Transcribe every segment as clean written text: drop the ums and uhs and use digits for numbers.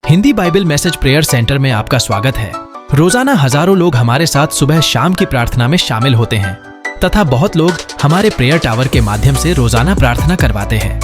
Hindi Bible message prayer centre में आपका स्वागत है। रोजाना हजारों लोग हमारे साथ सुबह शाम की प्रार्थना में शामिल होते हैं तथा बहुत लोग हमारे प्रेयर टावर के माध्यम से रोजाना प्रार्थना करवाते हैं।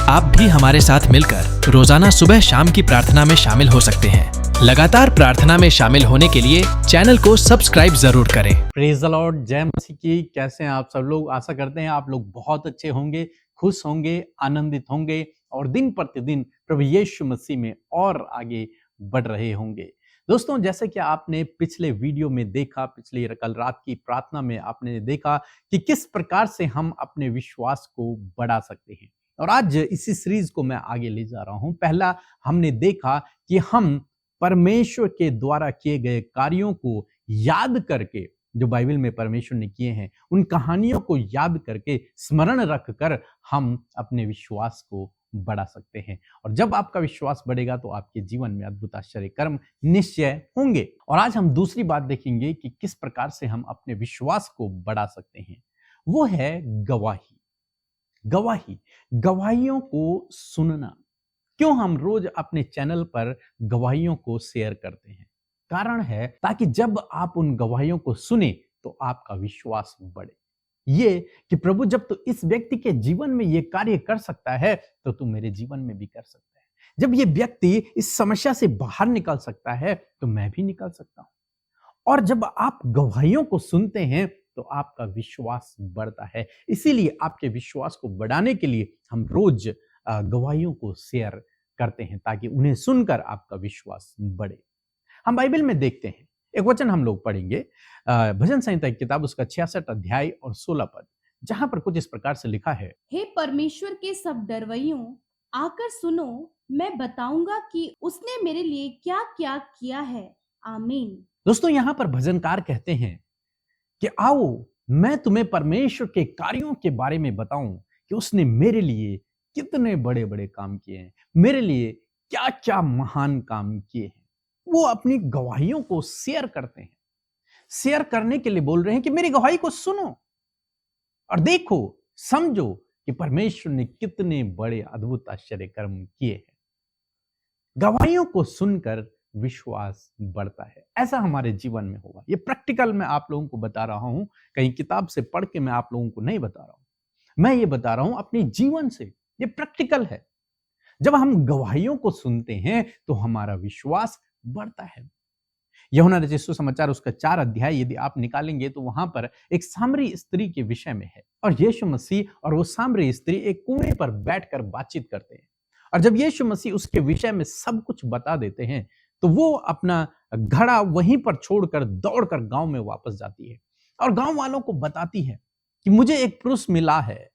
आप भी हमारे साथ मिलकर रोजाना सुबह शाम की प्रार्थना में शामिल हो सकते हैं। लगातार प्रार्थना में शामिल होने के लिए चैनल को सब्सक्राइब जरूर करें। प्रेज द लॉर्ड, जय मसीह की। कैसे हैं आप सब लोग? आशा करते हैं आप लोग बहुत अच्छे होंगे, खुश होंगे, आनंदित होंगे और दिन प्रतिदिन प्रभु यीशु मसीह में और आगे बढ़ रहे होंगे। दोस्तों, जैसे कि आपने पिछले वीडियो में देखा, पिछले कल रात की प्रार्थना में आपने देखा कि किस प्रकार से हम अपने विश्वास को बढ़ा सकते हैं। और आज इसी सीरीज को मैं आगे ले जा रहा हूं। पहला हमने देखा कि हम परमेश्वर के द्वारा किए गए कार्यों को याद करके, जो बाइबल में परमेश्वर ने किए हैं, उन कहानियों को याद करके, स्मरण रख कर हम अपने विश्वास को बढ़ा सकते हैं। और जब आपका विश्वास बढ़ेगा तो आपके जीवन में अद्भुत आश्चर्य कर्म निश्चय होंगे। और आज हम दूसरी बात देखेंगे कि किस प्रकार से हम अपने विश्वास को बढ़ा सकते हैं। वो है गवाही। गवाहियों को सुनना। क्यों हम रोज अपने चैनल पर गवाहियों को शेयर करते हैं? कारण है ताकि जब आप उन गवाहियों को सुने तो आपका विश्वास बढ़े। ये कि प्रभु जब तो इस व्यक्ति के जीवन में ये कार्य कर सकता है तो तू मेरे जीवन में भी कर सकता है। जब ये व्यक्ति इस समस्या से बाहर निकल सकता है तो मैं भी निकल सकता हूं। और जब आप गवाहियों को सुनते हैं तो आपका विश्वास बढ़ता है। इसीलिए आपके विश्वास को बढ़ाने के लिए हम रोज गवाहियों को शेयर करते हैं ताकि उन्हें सुनकर आपका विश्वास बढ़े। हम बाइबल में देखते हैं, एक वचन हम लोग पढ़ेंगे, भजन संहिता की किताब, उसका 66 अध्याय और 16 पद, जहां पर कुछ इस प्रकार से लिखा है। हे परमेश्वर के सब डरवैयों, आकर सुनो, मैं बताऊंगा कि उसने मेरे लिए क्या क्या किया है। आमीन। दोस्तों, यहाँ पर भजनकार कहते हैं कि आओ मैं तुम्हें परमेश्वर के कार्यों के बारे में बताऊं कि उसने मेरे लिए कितने बड़े बड़े काम किए हैं, मेरे लिए क्या क्या महान काम किए हैं। वो अपनी गवाहियों को शेयर करते हैं। शेयर करने के लिए बोल रहे हैं कि मेरी गवाही को सुनो और देखो, समझो कि परमेश्वर ने कितने बड़े अद्भुत आश्चर्य कर्म किए हैं। गवाहियों को सुनकर विश्वास बढ़ता है। ऐसा हमारे जीवन में होगा। ये प्रैक्टिकल मैं आप लोगों को बता रहा हूं, कहीं किताब से पढ़ के मैं आप लोगों को नहीं बता रहा हूं। मैं ये बता रहा हूं अपने जीवन से। ये प्रैक्टिकल है। जब हम गवाहियों को सुनते हैं तो हमारा विश्वास बढ़ता है। यूहन्ना रचित सुसमाचार, उसका 4 अध्याय यदि आप निकालेंगे तो वहां पर एक सामरी स्त्री के विषय में है। और यीशु मसीह और वो सामरी स्त्री एक कुएं पर बैठकर बातचीत करते हैं। और जब यीशु मसीह उसके विषय में सब कुछ बता देते हैं तो वो अपना घड़ा वहीं पर छोड़कर दौड़कर गांव में वापस जाती है और गांव वालों को बताती है कि मुझे एक पुरुष मिला है,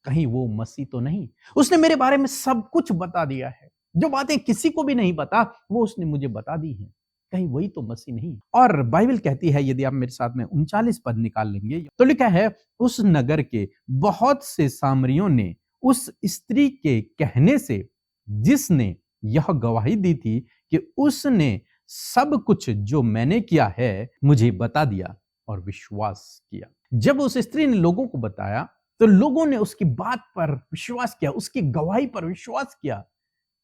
कहीं वो मसीह तो नहीं? उसने मेरे बारे में सब कुछ बता दिया है। जो बातें किसी को भी नहीं पता वो उसने मुझे बता दी हैं। कहीं वही तो मसीह नहीं? और बाइबल कहती है, यदि आप मेरे साथ में 39 पद निकाल लेंगे तो लिखा है, उस नगर के बहुत से सामरियों ने उस स्त्री के कहने से, जिसने यह गवाही दी थी कि उसने सब कुछ जो मैंने किया है मुझे बता दिया, और विश्वास किया। जब उस स्त्री ने लोगों को बताया तो लोगों ने उसकी बात पर विश्वास किया, उसकी गवाही पर विश्वास किया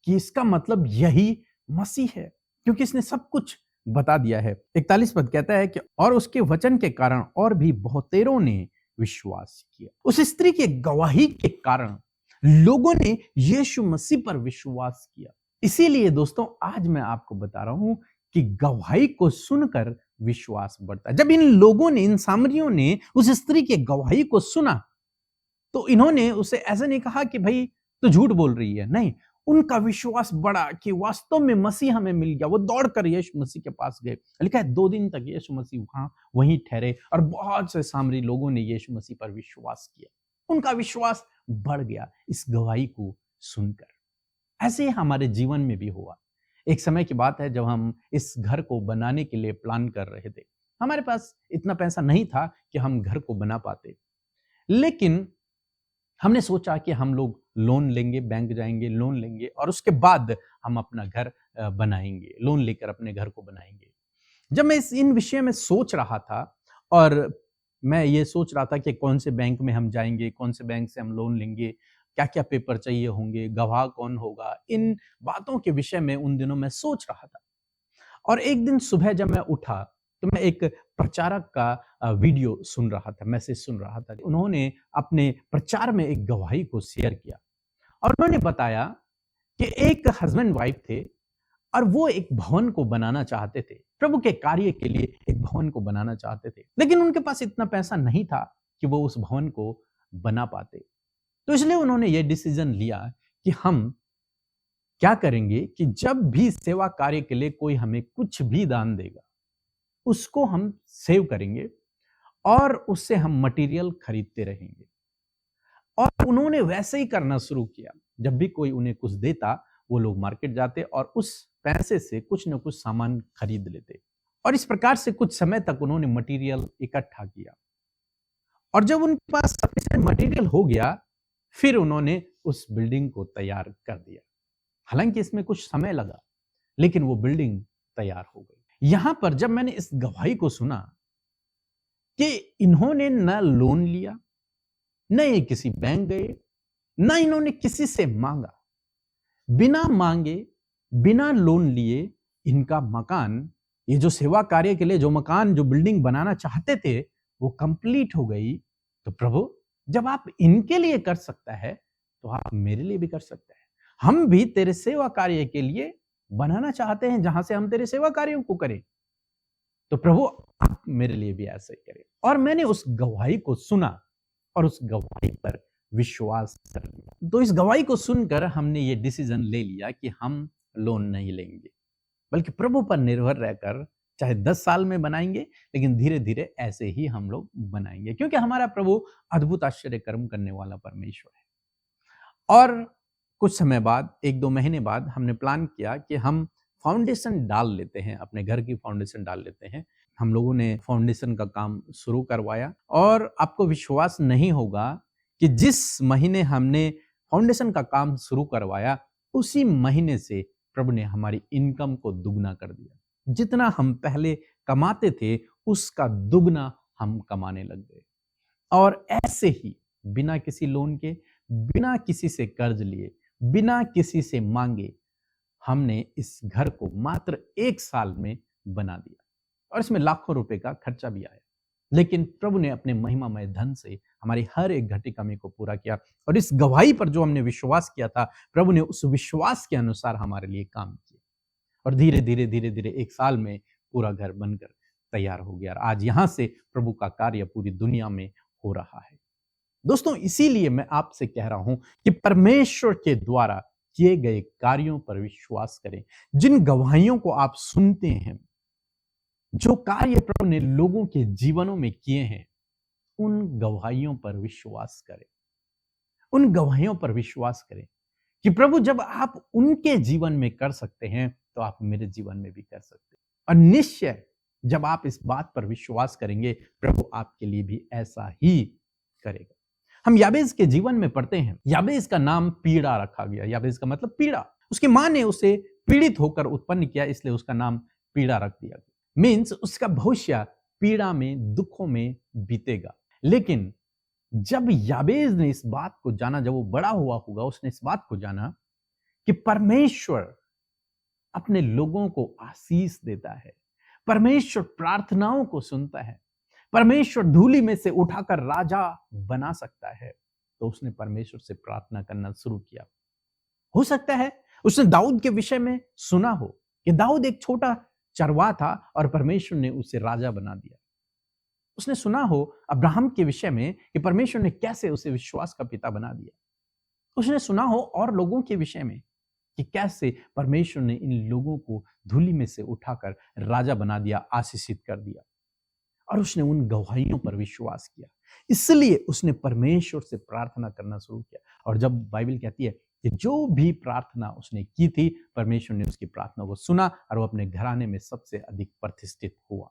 कि इसका मतलब यही मसीह है, क्योंकि इसने सब कुछ बता दिया है। 41 पद कहता है कि और उसके वचन के कारण और भी बहुतेरों ने विश्वास किया। उस स्त्री की गवाही के कारण लोगों ने यीशु मसीह पर विश्वास किया। इसीलिए दोस्तों, आज मैं आपको बता रहा हूं कि गवाही को सुनकर विश्वास बढ़ता है। जब इन लोगों ने, इन सामरियों ने उस स्त्री की गवाही को सुना तो इन्होंने उसे ऐसा नहीं कहा कि भाई तो झूठ बोल रही है। नहीं, उनका विश्वास बढ़ा कि वास्तव में मसीह हमें मिल गया। वो दौड़कर यीशु मसीह के पास गए। लिखा है 2 दिन तक यीशु मसीह वहीं ठहरे और बहुत से सामरी लोगों ने यीशु मसीह पर विश्वास किया। उनका विश्वास बढ़ गया इस गवाही को सुनकर। ऐसे हमारे जीवन में भी हुआ। एक समय की बात है जब हम इस घर को बनाने के लिए प्लान कर रहे थे। हमारे पास इतना पैसा नहीं था कि हम घर को बना पाते, लेकिन हमने सोचा कि हम लोग लोन लेंगे, बैंक जाएंगे, लोन लेंगे और उसके बाद हम अपना घर बनाएंगे। लोन लेकर अपने घर को बनाएंगे। जब मैं इन विषय में सोच रहा था और मैं ये सोच रहा था कि कौन से बैंक में हम जाएंगे, कौन से बैंक से हम लोन लेंगे, क्या क्या पेपर चाहिए होंगे, गवाह कौन होगा, इन बातों के विषय में उन दिनों मैं सोच रहा था। और एक दिन सुबह जब मैं उठा तो मैं एक प्रचारक का वीडियो सुन रहा था, मैसेज सुन रहा था। उन्होंने अपने प्रचार में एक गवाही को शेयर किया और उन्होंने बताया कि एक हस्बैंड वाइफ थे और वो एक भवन को बनाना चाहते थे, प्रभु के कार्य के लिए एक भवन को बनाना चाहते थे, लेकिन उनके पास इतना पैसा नहीं था कि वो उस भवन को बना पाते। तो इसलिए उन्होंने ये डिसीजन लिया कि हम क्या करेंगे कि जब भी सेवा कार्य के लिए कोई हमें कुछ भी दान देगा, उसको हम सेव करेंगे और उससे हम मटेरियल खरीदते रहेंगे। और उन्होंने वैसे ही करना शुरू किया। जब भी कोई उन्हें कुछ देता, वो लोग मार्केट जाते और उस पैसे से कुछ न कुछ सामान खरीद लेते। और इस प्रकार से कुछ समय तक उन्होंने मटेरियल इकट्ठा किया और जब उनके पास सफिशिएंट मटेरियल हो गया, फिर उन्होंने उस बिल्डिंग को तैयार कर दिया। हालांकि इसमें कुछ समय लगा, लेकिन वो बिल्डिंग तैयार हो गई। यहां पर जब मैंने इस गवाही को सुना कि इन्होंने न लोन लिया, न ये किसी बैंक गए, न इन्होंने किसी से मांगा, बिना मांगे, बिना लोन लिए इनका मकान, ये जो सेवा कार्य के लिए जो मकान, जो बिल्डिंग बनाना चाहते थे, वो कंप्लीट हो गई। तो प्रभु, जब आप इनके लिए कर सकता है तो आप मेरे लिए भी कर सकते हैं। हम भी तेरे सेवा कार्य के लिए बनाना चाहते हैं, जहां से हम तेरे सेवा कार्यों को करें। तो प्रभु, आप मेरे लिए भी ऐसे करें। और मैंने उस गवाही को सुना और उस गवाही पर विश्वास कर लिया। तो इस गवाही को सुनकर हमने ये डिसीजन ले लिया कि हम लोन नहीं लेंगे, बल्कि प्रभु पर निर्भर रहकर चाहे 10 साल में बनाएंगे, लेकिन धीरे धीरे ऐसे ही हम लोग बनाएंगे, क्योंकि हमारा प्रभु अद्भुत आश्चर्य कर्म करने वाला परमेश्वर है। और कुछ समय बाद, 1-2 महीने बाद, हमने प्लान किया कि हम फाउंडेशन डाल लेते हैं, अपने घर की फाउंडेशन डाल लेते हैं। हम लोगों ने फाउंडेशन का काम शुरू करवाया और आपको विश्वास नहीं होगा कि जिस महीने हमने फाउंडेशन का काम शुरू करवाया, उसी महीने से प्रभु ने हमारी इनकम को दुगना कर दिया। जितना हम पहले कमाते थे, उसका दुगना हम कमाने लग गए। और ऐसे ही बिना किसी लोन के, बिना किसी से कर्ज लिए, बिना किसी से मांगे, हमने इस घर को मात्र 1 साल में बना दिया। और इसमें लाखों रुपए का खर्चा भी आया, लेकिन प्रभु ने अपने महिमामय धन से हमारी हर एक घटी कमी को पूरा किया। और इस गवाही पर जो हमने विश्वास किया था, प्रभु ने उस विश्वास के अनुसार हमारे लिए काम किया। और धीरे धीरे 1 साल में पूरा घर बनकर तैयार हो गया। आज यहां से प्रभु का कार्य पूरी दुनिया में हो रहा है। दोस्तों, इसीलिए मैं आपसे कह रहा हूं कि परमेश्वर के द्वारा किए गए कार्यों पर विश्वास करें। जिन गवाहियों को आप सुनते हैं, जो कार्य प्रभु ने लोगों के जीवनों में किए हैं, उन गवाहियों पर विश्वास करें। उन गवाहियों पर विश्वास करें कि प्रभु, जब आप उनके जीवन में कर सकते हैं, तो आप मेरे जीवन में भी कर सकते हैं। और निश्चय जब आप इस बात पर विश्वास करेंगे, प्रभु आपके लिए भी ऐसा ही करेगा। हम याबेज के जीवन में पढ़ते हैं, याबेज का नाम पीड़ा रखा गया। याबेज का मतलब पीड़ा। उसकी मां ने उसे पीड़ित होकर उत्पन्न किया, इसलिए उसका नाम पीड़ा रख दिया गया। मीन्स उसका भविष्य पीड़ा में, दुखों में बीतेगा। लेकिन जब याबेज ने इस बात को जाना, जब वो बड़ा हुआ होगा, उसने इस बात को जाना कि परमेश्वर अपने लोगों को आशीष देता है, परमेश्वर प्रार्थनाओं को सुनता है, परमेश्वर धूलि में से उठाकर राजा बना सकता है, तो उसने परमेश्वर से प्रार्थना करना शुरू किया। हो सकता है उसने दाऊद के विषय में सुना हो कि दाऊद एक छोटा चरवाहा था और परमेश्वर ने उसे राजा बना दिया। उसने सुना हो अब्राहम के विषय में कि परमेश्वर ने कैसे उसे विश्वास का पिता बना दिया। उसने सुना हो और लोगों के विषय में कि कैसे परमेश्वर ने इन लोगों को धूलि में से उठाकर राजा बना दिया, आशीषित कर दिया। और उसने उन गवाहियों पर विश्वास किया, इसलिए उसने परमेश्वर से प्रार्थना करना शुरू किया। और जब बाइबल कहती है कि जो भी प्रार्थना उसने की थी, परमेश्वर ने उसकी प्रार्थना को सुना और वो अपने घराने में सबसे अधिक प्रतिष्ठित हुआ।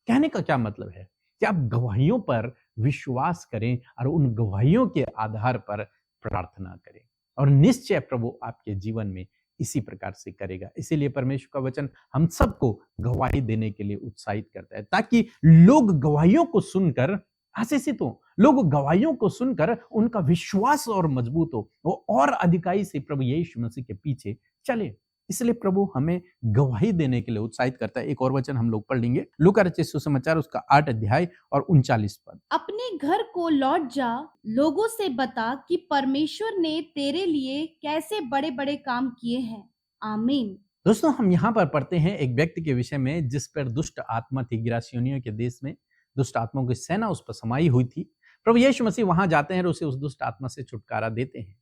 कहने का क्या मतलब है कि आप गवाहियों पर विश्वास करें और उन गवाहियों के आधार पर प्रार्थना करें, और निश्चय प्रभु आपके जीवन में इसी प्रकार से करेगा। इसीलिए परमेश्वर का वचन हम सबको गवाही देने के लिए उत्साहित करता है, ताकि लोग गवाहियों को सुनकर आशीषित हो, लोग गवाहियों को सुनकर उनका विश्वास और मजबूत हो, वो और अधिकाई से प्रभु यीशु मसीह के पीछे चले। इसलिए प्रभु हमें गवाही देने के लिए उत्साहित करता है। एक और वचन हम लोग पढ़ लेंगे, लूका रचित सुसमाचार उसका 8 अध्याय और 39 पद। अपने घर को लौट जा, लोगों से बता कि परमेश्वर ने तेरे लिए कैसे बड़े बड़े काम किए हैं। आमीन। दोस्तों, हम यहाँ पर पढ़ते हैं एक व्यक्ति के विषय में जिस पर दुष्ट आत्मा थी। गिरासियोनियों के देश में दुष्ट आत्माओं की सेना उस पर समाई हुई थी। प्रभु यीशु मसीह वहां जाते हैं और उसे उस दुष्ट आत्मा से छुटकारा देते हैं।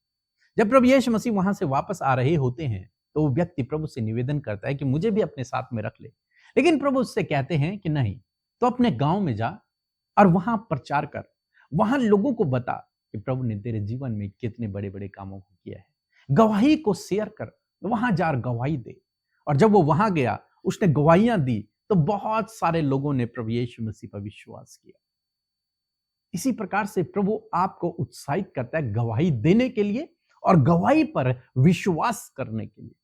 जब प्रभु यीशु मसीह वहां से वापस आ रहे होते हैं तो वो व्यक्ति प्रभु से निवेदन करता है कि मुझे भी अपने साथ में रख ले। लेकिन प्रभु उससे कहते हैं कि नहीं, तो अपने गांव में जा और वहां प्रचार कर, वहां लोगों को बता कि प्रभु ने तेरे जीवन में कितने बड़े बड़े कामों को किया है। गवाही को शेयर कर, वहां जा गवाही दे। और जब वो वहां गया, उसने गवाहियां दी, तो बहुत सारे लोगों ने प्रभु यीशु मसीह पर विश्वास किया। इसी प्रकार से प्रभु आपको उत्साहित करता है गवाही देने के लिए और गवाही पर विश्वास करने के लिए,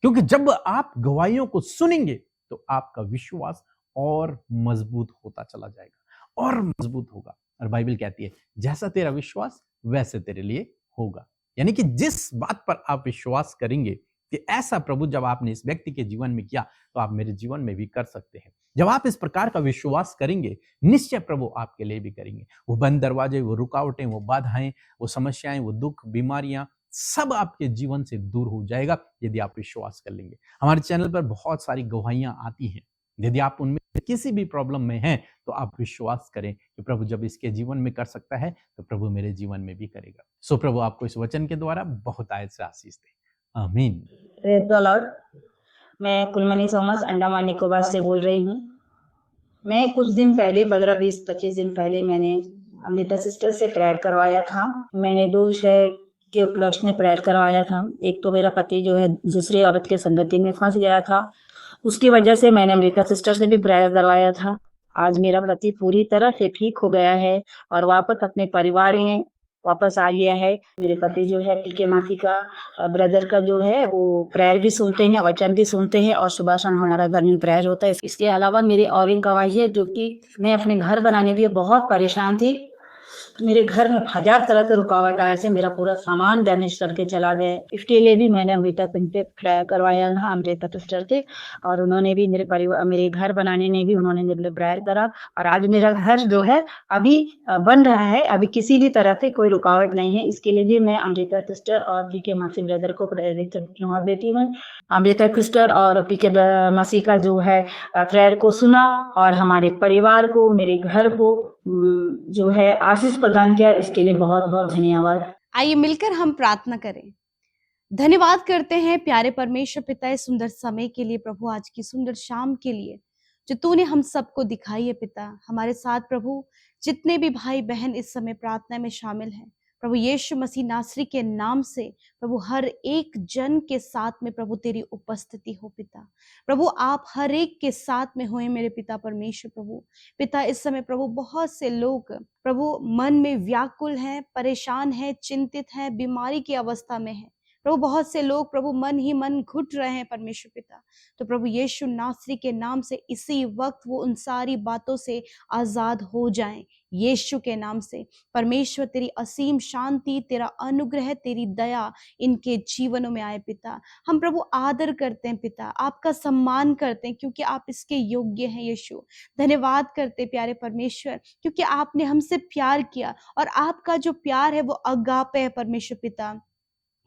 क्योंकि जब आप गवाहियों को सुनेंगे तो आपका विश्वास और मजबूत होता चला जाएगा और मजबूत होगा। और बाइबल कहती है जैसा तेरा विश्वास वैसे तेरे लिए होगा। यानी कि जिस बात पर आप विश्वास करेंगे कि ऐसा प्रभु जब आपने इस व्यक्ति के जीवन में किया तो आप मेरे जीवन में भी कर सकते हैं। जब आप इस प्रकार का विश्वास करेंगे, निश्चय प्रभु आपके लिए भी करेंगे। वो बंद दरवाजे, वो रुकावटें, वो बाधाएं, वो समस्याएं, वो दुख, बीमारियां, सब आपके जीवन से दूर हो जाएगा यदि आप विश्वास कर लेंगे। हमारे चैनल पर बहुत सारी गवाहियां आती हैं। यदि आप उनमें किसी भी प्रॉब्लम में हैं तो आप विश्वास करें कि प्रभु जब इसके जीवन में कर सकता है तो प्रभु मेरे जीवन में भी करेगा। सो प्रभु आपको इस वचन के द्वारा बहुत आयत से आशीष दे। आमीन। Praise the Lord. मैं कुलमनी थॉमस अंडमान निकोबार से बोल रही हूँ। मैं कुछ दिन पहले 15-20-25 दिन पहले मैंने अमृता सिस्टर से प्रेयर करवाया था। मैंने 2 विषय के उपलक्ष्य में प्रेयर करवाया था। एक तो मेरा पति जो है दूसरी औरत के संगति में फंस गया था, उसकी वजह से मैंने अमृता सिस्टर से भी प्रेयर करवाया था। आज मेरा पति पूरी तरह से ठीक हो गया है और वापस अपने परिवार में वापस आ गया है। मेरे पति जो है पीके मासी का ब्रदर का जो है वो प्रेयर भी सुनते हैं, वचन भी सुनते हैं और सुबह शाम हमारा घर में प्रेयर होता है। इसके अलावा मेरी और एक गवाही है, जो कि मैं अपने घर बनाने के लिए बहुत परेशान थी। मेरे घर में 1000 तरह के रुकावट आए थे, मेरा पूरा सामान डैमेज करके चला गया। इसके लिए भी मैंने अमृता सिंह पे प्रेयर करवाया था, अमृता सिस्टर से, और उन्होंने भी मेरे परिवार, मेरे घर बनाने में भी उन्होंने मेरे लिए प्रेयर करा। और आज मेरा घर जो है अभी बन रहा है, अभी किसी भी तरह से कोई रुकावट नहीं है। इसके लिए भी मैं अमृता सिस्टर और पीके मासी ब्रदर को प्रेरित देती हूँ। अमृता सिस्टर और पीके मासी का जो है प्रेयर को सुना और हमारे परिवार को, मेरे घर को जो है आशीष प्रदान किया, इसके लिए बहुत बहुत धन्यवाद। आइए मिलकर हम प्रार्थना करें। धन्यवाद करते हैं प्यारे परमेश्वर पिता इस सुंदर समय के लिए, प्रभु आज की सुंदर शाम के लिए जो तूने हम सबको दिखाई है। पिता हमारे साथ प्रभु जितने भी भाई बहन इस समय प्रार्थना में शामिल हैं, प्रभु यीशु मसीह नासरी के नाम से प्रभु हर एक जन के साथ में प्रभु तेरी उपस्थिति हो। पिता प्रभु आप हर एक के साथ में होए मेरे पिता परमेश्वर। प्रभु पिता इस समय प्रभु बहुत से लोग प्रभु मन में व्याकुल हैं, परेशान हैं, चिंतित हैं, बीमारी की अवस्था में हैं। प्रभु बहुत से लोग प्रभु मन ही मन घुट रहे हैं परमेश्वर पिता। तो प्रभु यीशु नासरी के नाम से इसी वक्त वो उन सारी बातों से आजाद हो जाएं यीशु के नाम से। परमेश्वर तेरी असीम शांति, तेरा अनुग्रह, तेरी दया इनके जीवनों में आए। पिता हम प्रभु आदर करते हैं पिता, आपका सम्मान करते हैं क्योंकि आप इसके योग्य हैं। यीशु धन्यवाद करते प्यारे परमेश्वर क्योंकि आपने हमसे प्यार किया और आपका जो प्यार है वो अगापे है परमेश्वर पिता।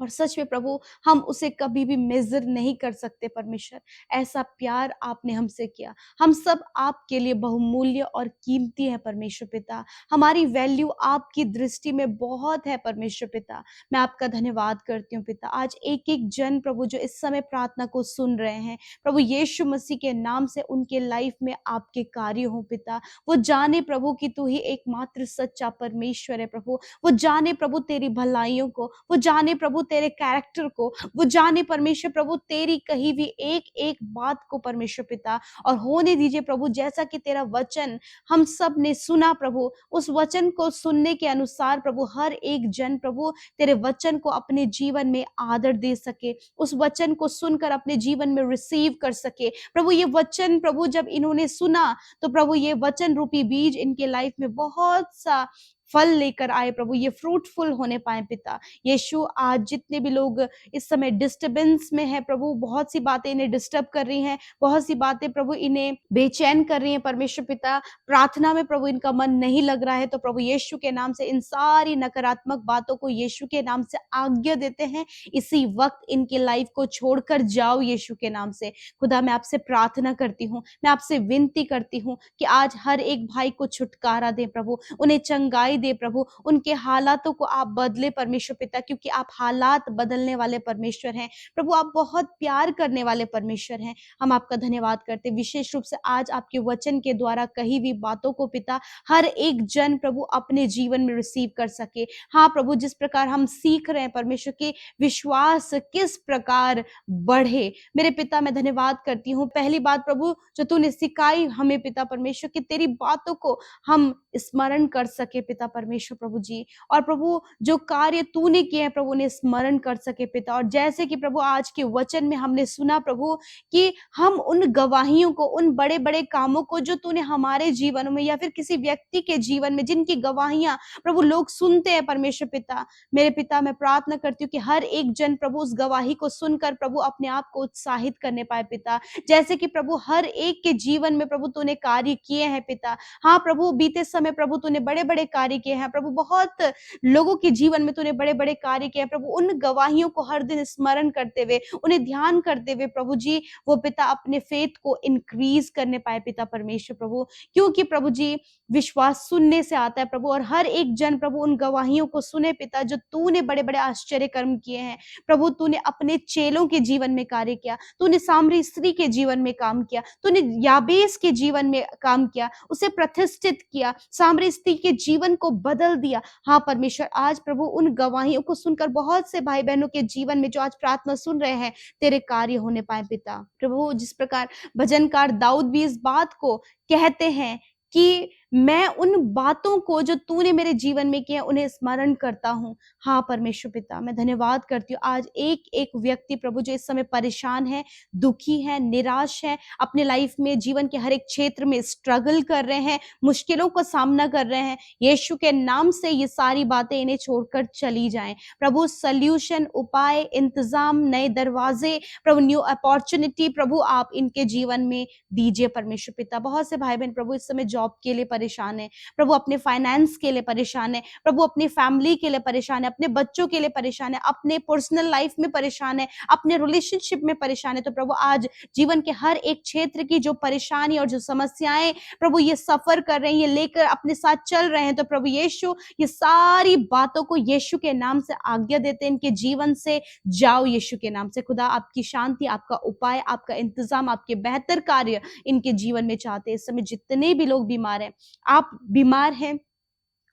और सच में प्रभु हम उसे कभी भी मेजर नहीं कर सकते परमेश्वर, ऐसा प्यार आपने हमसे किया। हम सब आपके लिए बहुमूल्य और कीमती है परमेश्वर पिता। हमारी वैल्यू आपकी दृष्टि में बहुत है परमेश्वर पिता। मैं आपका धन्यवाद करती हूँ पिता। आज एक एक जन प्रभु जो इस समय प्रार्थना को सुन रहे हैं प्रभु यीशु मसीह के नाम से उनके लाइफ में आपके कार्य हो पिता। वो जाने प्रभु कि तू ही एकमात्र सच्चा परमेश्वर है प्रभु। वो जाने प्रभु तेरी भलाइयों को, वो जाने प्रभु तेरे कैरेक्टर को, वो जाने परमेश्वर प्रभु तेरी कही भी एक एक बात को परमेश्वर पिता। और होने दीजिए प्रभु जैसा कि तेरा वचन हम सब ने सुना प्रभु, उस वचन को सुनने के अनुसार प्रभु हर एक जन प्रभु तेरे वचन को अपने जीवन में आदर दे सके, उस वचन को सुनकर अपने जीवन में रिसीव कर सके प्रभु। ये वचन प्रभु जब इन्होंने सुना तो प्रभु ये वचन रूपी बीज इनके लाइफ में बहुत सा फल लेकर आए प्रभु, ये फ्रूटफुल होने पाए पिता यीशु। आज जितने भी लोग इस समय डिस्टर्बेंस में है प्रभु, बहुत सी बातें इन्हें डिस्टर्ब कर रही हैं, बहुत सी बातें प्रभु इन्हें बेचैन कर रही हैं परमेश्वर पिता, प्रार्थना में प्रभु इनका मन नहीं लग रहा है, तो प्रभु यीशु के नाम से इन सारी नकारात्मक बातों को यीशु के नाम से आज्ञा देते हैं, इसी वक्त इनकी लाइफ को छोड़कर जाओ यीशु के नाम से। खुदा मैं आपसे प्रार्थना करती हूँ, मैं आपसे विनती करती हूँ कि आज हर एक भाई को छुटकारा दे प्रभु, उन्हें चंगाई दे प्रभु, उनके हालातों को आप बदले परमेश्वर पिता, क्योंकि आप हालात बदलने वाले परमेश्वर हैं प्रभु, आप बहुत प्यार करने वाले परमेश्वर हैं। हम आपका धन्यवाद करते, विशेष रूप से आज आपके वचन के द्वारा कही हुई बातों को पिता हर एक जन प्रभु अपने जीवन में रिसीव कर सके। हाँ प्रभु, जिस प्रकार हम सीख रहे हैं परमेश्वर के विश्वास किस प्रकार बढ़े, मेरे पिता मैं धन्यवाद करती हूँ। पहली बात प्रभु जो तूने सिखाई हमें पिता परमेश्वर की, तेरी बातों को हम स्मरण कर सके पिता परमेश्वर प्रभु जी, और प्रभु जो कार्य तूने किए हैं प्रभु उन्हें स्मरण कर सके पिता। और जैसे कि प्रभु आज के वचन में हमने सुना प्रभु कि हम उन गवाहियों को, उन बड़े बड़े कामों को जो तूने हमारे जीवन में या फिर किसी व्यक्ति के जीवन में जिनकी गवाहियां प्रभु लोग सुनते हैं परमेश्वर पिता, मेरे पिता मैं प्रार्थना करती हूँ कि हर एक जन प्रभु उस गवाही को सुनकर प्रभु अपने आप को उत्साहित करने पाए पिता। जैसे कि प्रभु हर एक के जीवन में प्रभु तूने कार्य किए हैं पिता। हाँ प्रभु, बीते समय प्रभु तूने बड़े बड़े कार्य किए हैं प्रभु, बहुत लोगों के जीवन में तूने बड़े बड़े कार्य किए हैं प्रभु। उन गवाहियों को हर दिन स्मरण करते हुए, उन्हें ध्यान करते हुए प्रभु जी वो पिता अपने फेथ को इंक्रीज करने पाए पिता परमेश्वर प्रभु, क्योंकि प्रभु जी विश्वास सुनने से आता है प्रभु, और हर एक जन प्रभु उन गवाहियों को सुने पिता जो तूने बड़े बड़े आश्चर्य कर्म किए हैं प्रभु। तूने अपने चेलों के जीवन में कार्य किया, तूने सामरी स्त्री के जीवन में काम किया, तूने याबेस के जीवन में काम किया, उसे प्रतिष्ठित किया, सामरी स्त्री के जीवन को बदल दिया। हाँ परमेश्वर, आज प्रभु उन गवाहियों को सुनकर बहुत से भाई बहनों के जीवन में जो आज प्रार्थना सुन रहे हैं तेरे कार्य होने पाए पिता प्रभु। जिस प्रकार भजनकार दाऊद भी इस बात को कहते हैं कि मैं उन बातों को जो तूने मेरे जीवन में किया उन्हें स्मरण करता हूँ। हाँ परमेश्वर पिता मैं धन्यवाद करती हूँ। आज एक एक व्यक्ति प्रभु जो इस समय परेशान है, दुखी है, निराश है, अपने लाइफ में जीवन के हर एक क्षेत्र में स्ट्रगल कर रहे हैं, मुश्किलों का सामना कर रहे हैं, यीशु के नाम से ये सारी बातें इन्हें छोड़कर चली जाएं प्रभु। सल्यूशन, उपाय, इंतजाम, नए दरवाजे प्रभु, न्यू अपॉर्चुनिटी प्रभु आप इनके जीवन में दीजिए परमेश्वर पिता। बहुत से भाई बहन प्रभु इस समय जॉब के लिए परेशान है प्रभु, अपने फाइनेंस के लिए परेशान है प्रभु, अपनी फैमिली के लिए परेशान है, अपने बच्चों के लिए परेशान है, अपने पर्सनल लाइफ में परेशान है, अपने रिलेशनशिप में परेशान है। तो प्रभु आज जीवन के हर एक क्षेत्र की जो परेशानी और जो समस्याएं प्रभु ये सफर कर रहे हैं, ये लेकर अपने साथ चल रहे हैं, तो प्रभु यीशु ये सारी बातों को यीशु के नाम से आज्ञा देते हैं, इनके जीवन से जाओ यीशु के नाम से। खुदा आपकी शांति, आपका उपाय, आपका इंतजाम, आपके बेहतर कार्य इनके जीवन में चाहते हैं। इस समय जितने भी लोग बीमार हैं, आप बीमार हैं,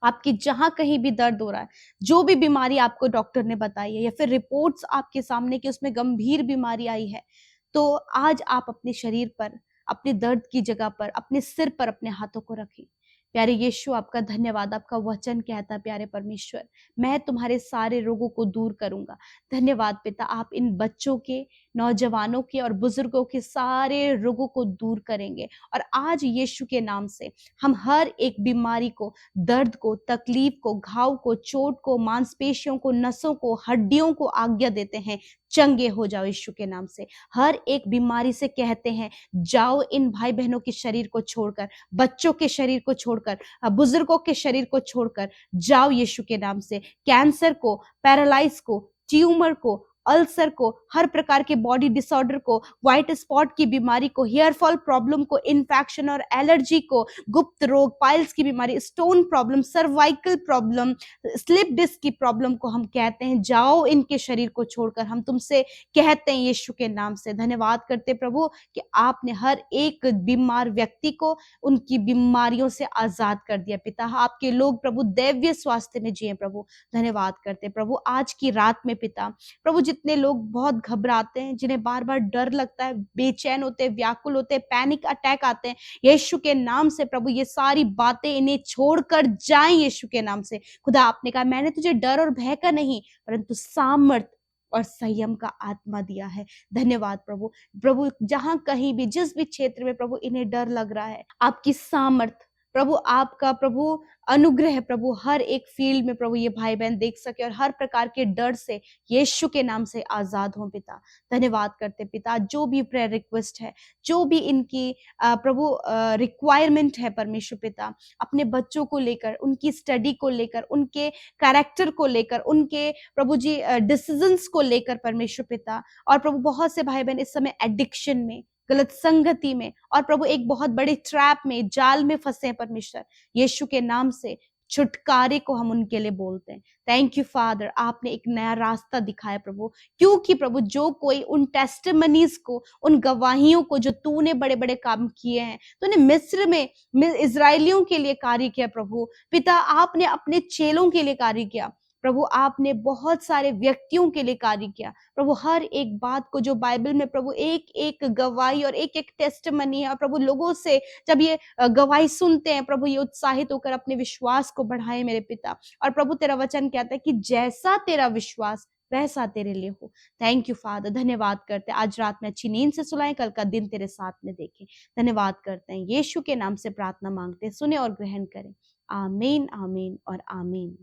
आपकी जहां कहीं भी दर्द हो रहा है, जो भी बीमारी आपको डॉक्टर ने बताई है या फिर रिपोर्ट्स आपके सामने कि उसमें गंभीर बीमारी आई है, तो आज आप अपने शरीर पर, अपने दर्द की जगह पर, अपने सिर पर अपने हाथों को रखें। प्यारे यीशु आपका धन्यवाद, आपका वचन कहता प्यारे परमेश्वर मैं तुम्हारे सारे रोगों को दूर करूंगा। धन्यवाद पिता, आप इन बच्चों के, नौजवानों के और बुजुर्गों के सारे रोगों को दूर करेंगे। और आज यीशु के नाम से हम हर एक बीमारी को, दर्द को, तकलीफ को, घाव को, चोट को, मांसपेशियों को, नसों को, हड्डियों को आज्ञा देते हैं चंगे हो जाओ यीशु के नाम से। हर एक बीमारी से कहते हैं जाओ, इन भाई बहनों के शरीर को छोड़कर, बच्चों के शरीर को छोड़कर, बुजुर्गों के शरीर को छोड़कर जाओ यीशु के नाम से। कैंसर को, पैरालाइज को, ट्यूमर को अल्सर को, हर प्रकार के बॉडी डिसऑर्डर को, व्हाइट स्पॉट की बीमारी को, हेयर फॉल प्रॉब्लम को, इन्फेक्शन और एलर्जी को, गुप्त रोग, पाइल्स की बीमारी, stone problem, cervical problem, slip disc की प्रॉब्लम को हम कहते हैं जाओ इनके शरीर को छोड़कर। हम तुमसे कहते हैं यीशु के नाम से धन्यवाद करते प्रभु कि आपने हर एक बीमार व्यक्ति को उनकी बीमारियों से आजाद कर दिया पिता। आपके लोग प्रभु दैवीय स्वास्थ्य में जिए प्रभु। धन्यवाद करते प्रभु आज की रात में पिता। प्रभु जितने लोग बहुत घबराते हैं, जिन्हें बार बार डर लगता है, बेचैन होते हैं, व्याकुल होते हैं, पैनिक अटैक आते हैं, यीशु के नाम से प्रभु ये सारी बातें इन्हें छोड़कर जाएं यीशु के नाम से। खुदा आपने कहा मैंने तुझे डर और भय का नहीं परंतु सामर्थ और संयम का आत्मा दिया है। धन्यवाद प्रभु। प्रभु जहां कहीं भी जिस भी क्षेत्र में प्रभु इन्हें डर लग रहा है, आपकी सामर्थ प्रभु, आपका प्रभु अनुग्रह प्रभु हर एक फील्ड में प्रभु ये भाई बहन देख सके और हर प्रकार के डर से यीशु के नाम से आजाद हो पिता। धन्यवाद करते पिता। जो भी प्रेयर रिक्वेस्ट है, जो भी इनकी प्रभु रिक्वायरमेंट है परमेश्वर पिता, अपने बच्चों को लेकर, उनकी स्टडी को लेकर, उनके कैरेक्टर को लेकर, उनके प्रभु जी डिसीजंस को लेकर परमेश्वर पिता, और प्रभु बहुत से भाई बहन इस समय एडिक्शन में, गलत संगति में और प्रभु एक बहुत बड़े ट्रैप में, जाल में फंसे हैं परमेश्वर। यीशु के नाम से छुटकारे को हम उनके लिए बोलते हैं। थैंक यू फादर, आपने एक नया रास्ता दिखाया प्रभु, क्योंकि प्रभु जो कोई उन टेस्टिमनीज को, उन गवाहियों को जो तूने बड़े बड़े काम किए हैं, तूने मिस्र में इजरायलियों के लिए कार्य किया प्रभु पिता, आपने अपने चेलों के लिए कार्य किया प्रभु, आपने बहुत सारे व्यक्तियों के लिए कार्य किया प्रभु। हर एक बात को जो बाइबल में प्रभु एक एक गवाही और एक एक टेस्टिमनी है, और प्रभु लोगों से जब ये गवाही सुनते हैं प्रभु, ये उत्साहित होकर अपने विश्वास को बढ़ाए मेरे पिता। और प्रभु तेरा वचन कहता है कि जैसा तेरा विश्वास वैसा तेरे लिए हो। Thank you father. धन्यवाद करते हैं आज रात में अच्छी नींद से सुलाएं, कल का दिन तेरे साथ में देखें। धन्यवाद करते हैं, यीशु के नाम से प्रार्थना मांगते हैं, सुने और ग्रहण करें। आमीन आमीन और आमीन।